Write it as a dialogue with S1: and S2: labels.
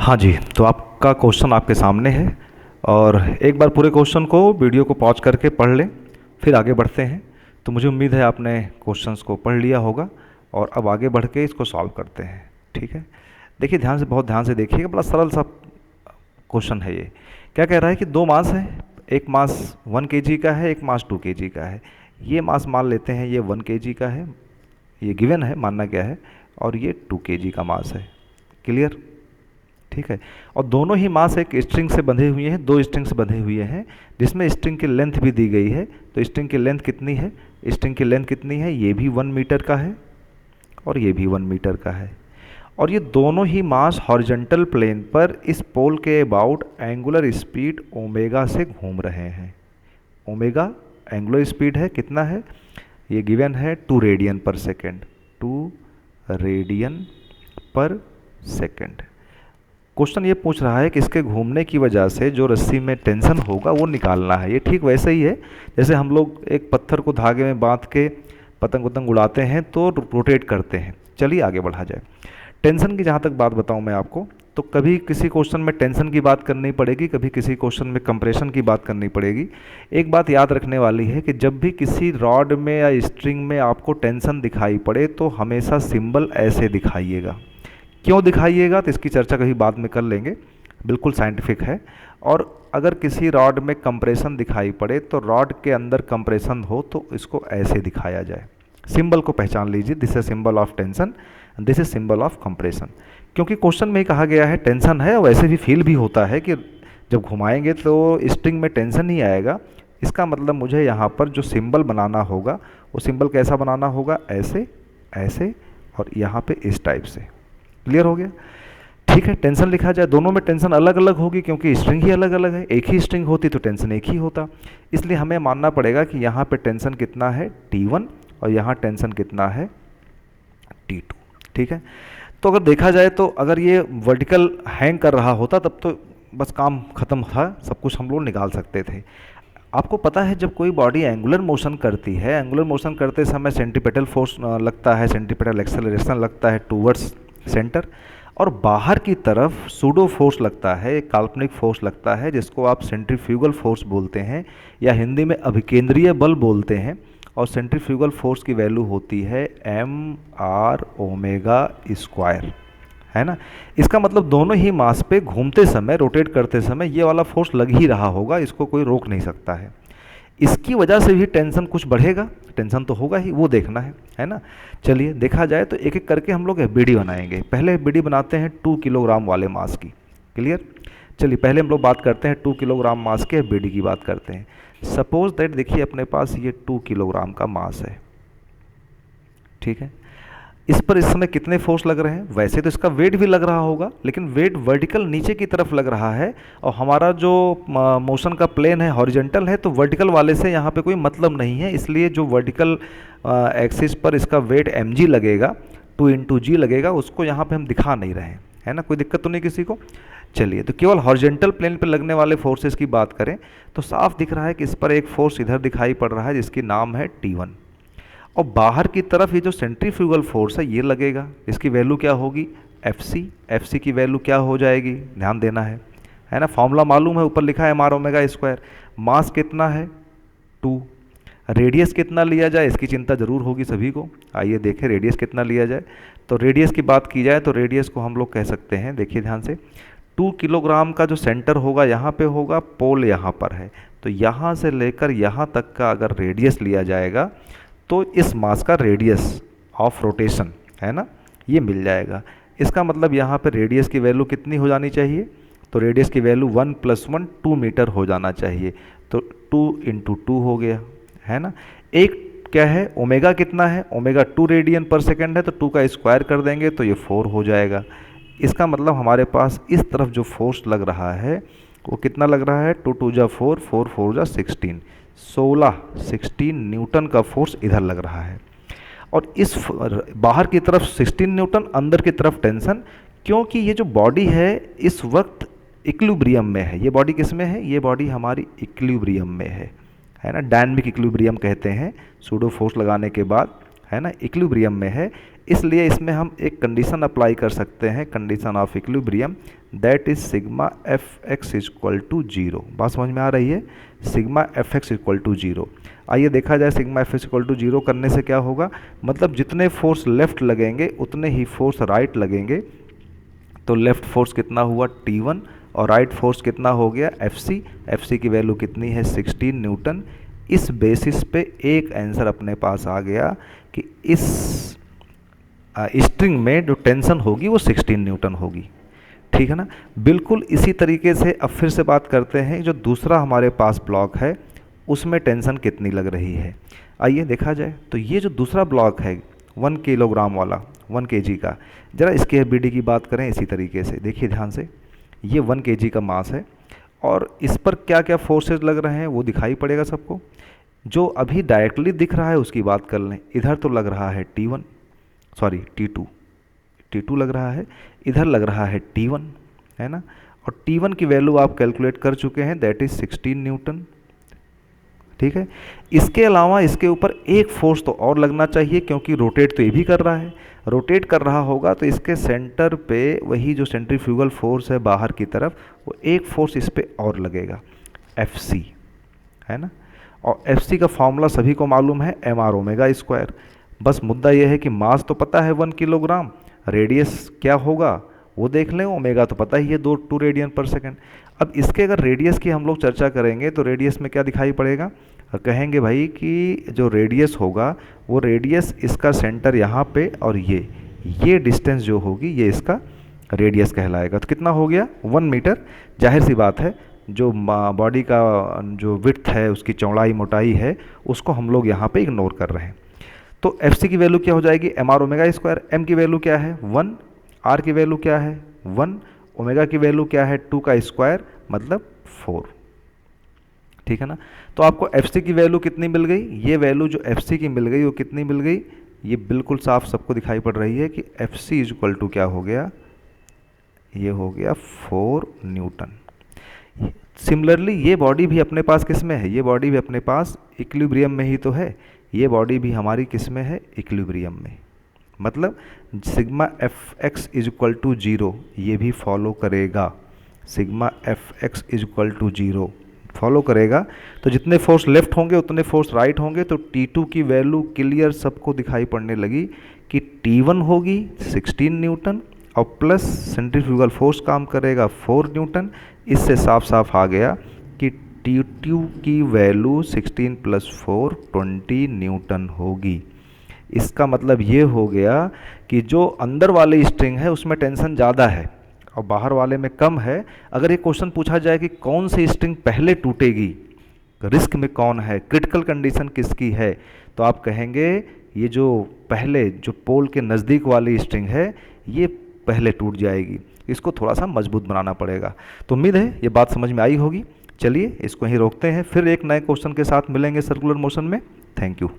S1: हाँ जी, तो आपका क्वेश्चन आपके सामने है और एक बार पूरे क्वेश्चन को वीडियो को पॉज करके पढ़ लें, फिर आगे बढ़ते हैं। तो मुझे उम्मीद है आपने क्वेश्चंस को पढ़ लिया होगा और अब आगे बढ़ के इसको सॉल्व करते हैं। ठीक है, देखिए ध्यान से, बहुत ध्यान से देखिएगा, बड़ा सरल सा क्वेश्चन है ये। क्या कह रहा है कि दो मास है, एक मास 1 केजी का है, एक मास 2 केजी का है। ये मास मान लेते हैं ये 1 केजी का है, ये गिवन है, मानना क्या है, और ये 2 केजी का मास है। क्लियर? ठीक है। और दोनों ही मास एक स्ट्रिंग से बंधे हुए हैं, दो स्ट्रिंग से बंधे हुए हैं, जिसमें स्ट्रिंग की लेंथ भी दी गई है। तो स्ट्रिंग की लेंथ कितनी है? स्ट्रिंग की लेंथ कितनी है? ये भी 1 मीटर का है और ये भी 1 मीटर का है। और ये दोनों ही मास हॉरिजॉन्टल प्लेन पर इस पोल के अबाउट एंगुलर स्पीड ओमेगा से घूम रहे हैं। ओमेगा एंगुलर स्पीड है, कितना है? ये गिवन है 2 रेडियन पर सेकेंड, 2 रेडियन पर सेकेंड। क्वेश्चन ये पूछ रहा है कि इसके घूमने की वजह से जो रस्सी में टेंशन होगा वो निकालना है। ये ठीक वैसे ही है जैसे हम लोग एक पत्थर को धागे में बांध के पतंग पतंग उड़ाते हैं तो रोटेट करते हैं। चलिए आगे बढ़ा जाए। टेंशन की जहाँ तक बात बताऊँ मैं आपको, तो कभी किसी क्वेश्चन में टेंशन की बात करनी पड़ेगी, कभी किसी क्वेश्चन में कंप्रेशन की बात करनी पड़ेगी। एक बात याद रखने वाली है कि जब भी किसी रॉड में या स्ट्रिंग में आपको टेंशन दिखाई पड़े तो हमेशा सिंबल ऐसे दिखाइएगा। क्यों दिखाइएगा तो इसकी चर्चा कभी बाद में कर लेंगे, बिल्कुल साइंटिफिक है। और अगर किसी रॉड में कंप्रेशन दिखाई पड़े तो रॉड के अंदर कंप्रेशन हो तो इसको ऐसे दिखाया जाए। सिंबल को पहचान लीजिए, this is symbol of tension, this is symbol of compression. क्योंकि क्वेश्चन में ही कहा गया है टेंशन है, और वैसे भी फील भी होता है कि जब घुमाएंगे तो स्ट्रिंग में टेंशन ही आएगा। इसका मतलब मुझे यहाँ पर जो सिंबल बनाना होगा वो सिंबल कैसा बनाना होगा? ऐसे, ऐसे और यहाँ पे इस टाइप से। क्लियर हो गया? ठीक है, टेंशन लिखा जाए, दोनों में टेंशन अलग अलग होगी क्योंकि स्ट्रिंग ही अलग अलग है। एक ही स्ट्रिंग होती तो टेंशन एक ही होता, इसलिए हमें मानना पड़ेगा कि यहाँ पे टेंशन कितना है? T1 और यहाँ टेंशन कितना है? T2। ठीक है, तो अगर देखा जाए तो अगर ये वर्टिकल हैंग कर रहा होता तब तो बस काम खत्म था, सब कुछ हम लोग निकाल सकते थे। आपको पता है जब कोई बॉडी एंगुलर मोशन करती है, एंगुलर मोशन करते समय सेंट्रीपेटल फोर्स लगता है, सेंट्रीपेटल एक्सेलरेशन लगता है टूवर्ड्स सेंटर, और बाहर की तरफ सूडो फोर्स लगता है, एक काल्पनिक फोर्स लगता है जिसको आप सेंट्रीफ्यूगल फोर्स बोलते हैं या हिंदी में अभिकेंद्रीय बल बोलते हैं। और सेंट्रीफ्यूगल फोर्स की वैल्यू होती है mr ओमेगा स्क्वायर, है ना। इसका मतलब दोनों ही मास पे घूमते समय, रोटेट करते समय ये वाला फोर्स लग ही रहा होगा, इसको कोई रोक नहीं सकता है। इसकी वजह से भी टेंशन कुछ बढ़ेगा, टेंशन तो होगा ही, वो देखना है ना। चलिए देखा जाए तो एक एक करके हम लोग एफबीडी बनाएंगे। पहले एफबीडी बनाते हैं 2 किलोग्राम वाले मास की। क्लियर? चलिए पहले हम लोग बात करते हैं 2 किलोग्राम मास के एफबीडी की बात करते हैं। सपोज दैट देखिए अपने पास ये 2 किलोग्राम का मास है, ठीक है। इस पर इस समय कितने फोर्स लग रहे हैं? वैसे तो इसका वेट भी लग रहा होगा, लेकिन वेट वर्टिकल नीचे की तरफ लग रहा है और हमारा जो मोशन का प्लेन है हॉरिजॉन्टल है, तो वर्टिकल वाले से यहाँ पे कोई मतलब नहीं है। इसलिए जो वर्टिकल एक्सिस पर इसका वेट mg लगेगा, 2 × g लगेगा, उसको यहाँ पे हम दिखा नहीं रहे हैं, है ना। कोई दिक्कत तो नहीं किसी को? चलिए, तो केवल हॉरिजॉन्टल प्लेन पर लगने वाले फोर्सेस की बात करें तो साफ दिख रहा है कि इस पर एक फोर्स इधर दिखाई पड़ रहा है जिसकी नाम है T1। और बाहर की तरफ ये जो सेंट्रीफ्यूगल फोर्स है ये लगेगा, इसकी वैल्यू क्या होगी? FC। FC की वैल्यू क्या हो जाएगी? ध्यान देना है ना। फॉर्मूला मालूम है, ऊपर लिखा है mr ओमेगा स्क्वायर। मास कितना है? 2। रेडियस कितना लिया जाए इसकी चिंता जरूर होगी सभी को। आइए देखें रेडियस कितना लिया जाए। तो रेडियस की बात की जाए तो रेडियस को हम लोग कह सकते हैं, देखिए ध्यान से, 2 किलोग्राम का जो सेंटर होगा यहाँ पे होगा, पोल यहाँ पर है, तो यहाँ से लेकर यहाँ तक का अगर रेडियस लिया जाएगा तो इस मास का रेडियस ऑफ रोटेशन, है ना, ये मिल जाएगा। इसका मतलब यहाँ पे रेडियस की वैल्यू कितनी हो जानी चाहिए? तो रेडियस की वैल्यू 1 + 1 2 मीटर हो जाना चाहिए। तो 2 × 2 हो गया, है ना। एक क्या है? ओमेगा कितना है? ओमेगा 2 रेडियन पर सेकेंड है, तो 2 का स्क्वायर कर देंगे तो ये 4 हो जाएगा। इसका मतलब हमारे पास इस तरफ जो फोर्स लग रहा है वो कितना लग रहा है? 2 × 2 = 4, 4 × 4 = 16, 16 न्यूटन का फोर्स इधर लग रहा है। और इस बाहर की तरफ 16 न्यूटन, अंदर की तरफ टेंशन, क्योंकि ये जो बॉडी है इस वक्त इक्विलिब्रियम में है। ये बॉडी किस में है? ये बॉडी हमारी इक्विलिब्रियम में है ना। डायनामिक इक्विलिब्रियम कहते हैं सूडो फोर्स लगाने के बाद है ना, इक्विलिब्रियम में है, इसलिए इसमें हम एक कंडीशन अप्लाई कर सकते हैं, condition of equilibrium, that is sigma F X equal to zero. बात समझ में आ रही है, sigma F X equal to zero. आइए देखा जाए sigma F X equal to zero करने से क्या होगा, मतलब जितने फोर्स लेफ्ट लगेंगे उतने ही फोर्स राइट लगेंगे। तो लेफ्ट फोर्स कितना हुआ T1 और राइट फोर्स कितना हो गया FC। FC की वैल्यू कितनी है 16 न्यूटन। इस बेसिस पे एक आंसर अपने पास आ गया कि इस स्ट्रिंग में जो टेंशन होगी वो 16 न्यूटन होगी। ठीक है ना, बिल्कुल इसी तरीके से अब फिर से बात करते हैं, जो दूसरा हमारे पास ब्लॉक है उसमें टेंशन कितनी लग रही है। आइए देखा जाए, तो ये जो दूसरा ब्लॉक है 1 किलोग्राम वाला, 1 kg का, ज़रा इसके BD की बात करें इसी तरीके से, देखिए ध्यान से, ये 1 kg का मास है और इस पर क्या क्या फोर्सेस लग रहे हैं वो दिखाई पड़ेगा सबको। जो अभी डायरेक्टली दिख रहा है उसकी बात कर लें, इधर तो लग रहा है T1, सॉरी T2 लग रहा है, इधर लग रहा है T1, है ना, और T1 की वैल्यू आप कैलकुलेट कर चुके हैं, दैट इज 16 न्यूटन। ठीक है, इसके अलावा इसके ऊपर एक फोर्स तो और लगना चाहिए, क्योंकि रोटेट तो ये भी कर रहा है, रोटेट कर रहा होगा तो इसके सेंटर पे वही जो सेंट्रीफ्यूगल फोर्स है बाहर की तरफ, वो एक फोर्स इस पे और लगेगा, FC, है ना। और FC का फॉर्मूला सभी को मालूम है, mr ओमेगा स्क्वायर। बस मुद्दा ये है कि मास तो पता है 1 किलोग्राम, रेडियस क्या होगा वो देख लें, ओमेगा तो पता ही है 2 रेडियन पर सेकेंड। अब इसके अगर रेडियस की हम लोग चर्चा करेंगे तो रेडियस में क्या दिखाई पड़ेगा, कहेंगे भाई कि जो रेडियस होगा वो रेडियस इसका सेंटर यहाँ पे और ये डिस्टेंस जो होगी ये इसका रेडियस कहलाएगा। तो कितना हो गया 1 मीटर। जाहिर सी बात है जो बॉडी का जो विड्थ है, उसकी चौड़ाई मोटाई है, उसको हम लोग यहाँ पे इग्नोर कर रहे हैं। तो FC की वैल्यू क्या हो जाएगी, mr ओमेगा स्क्वायर। M की वैल्यू क्या है 1, R की वैल्यू क्या है 1, ओमेगा की वैल्यू क्या है 2 का स्क्वायर मतलब 4। ठीक है ना, तो आपको FC की वैल्यू कितनी मिल गई, ये वैल्यू जो FC की मिल गई वो कितनी मिल गई, ये बिल्कुल साफ सबको दिखाई पड़ रही है कि FC इज इक्वल टू क्या हो गया, ये हो गया 4 न्यूटन। सिमिलरली ये बॉडी भी अपने पास किस में है, ये बॉडी भी अपने पास इक्विलिब्रियम में ही तो है, ये बॉडी भी हमारी किस में है, इक्विलिब्रियम में। मतलब sigma F X is equal to zero ये भी फॉलो करेगा, sigma F X is equal to zero follow करेगा। तो जितने फोर्स लेफ्ट होंगे उतने फोर्स राइट होंगे। तो T2 की वैल्यू क्लियर सबको दिखाई पड़ने लगी कि T1 होगी 16 न्यूटन और प्लस सेंट्रीफ्यूगल फोर्स काम करेगा 4 न्यूटन। इससे साफ साफ आ गया कि T2 की वैल्यू 16 प्लस 4 20 न्यूटन होगी। इसका मतलब ये हो गया कि जो अंदर वाले स्ट्रिंग है उसमें टेंशन ज़्यादा है और बाहर वाले में कम है। अगर ये क्वेश्चन पूछा जाए कि कौन सी स्ट्रिंग पहले टूटेगी, रिस्क में कौन है, क्रिटिकल कंडीशन किसकी है, तो आप कहेंगे ये जो पहले जो पोल के नज़दीक वाली स्ट्रिंग है ये पहले टूट जाएगी। इसको थोड़ा सा मजबूत बनाना पड़ेगा। तो उम्मीद है ये बात समझ में आई होगी। चलिए इसको यहीं रोकते हैं, फिर एक नए क्वेश्चन के साथ मिलेंगे सर्कुलर मोशन में। Thank you.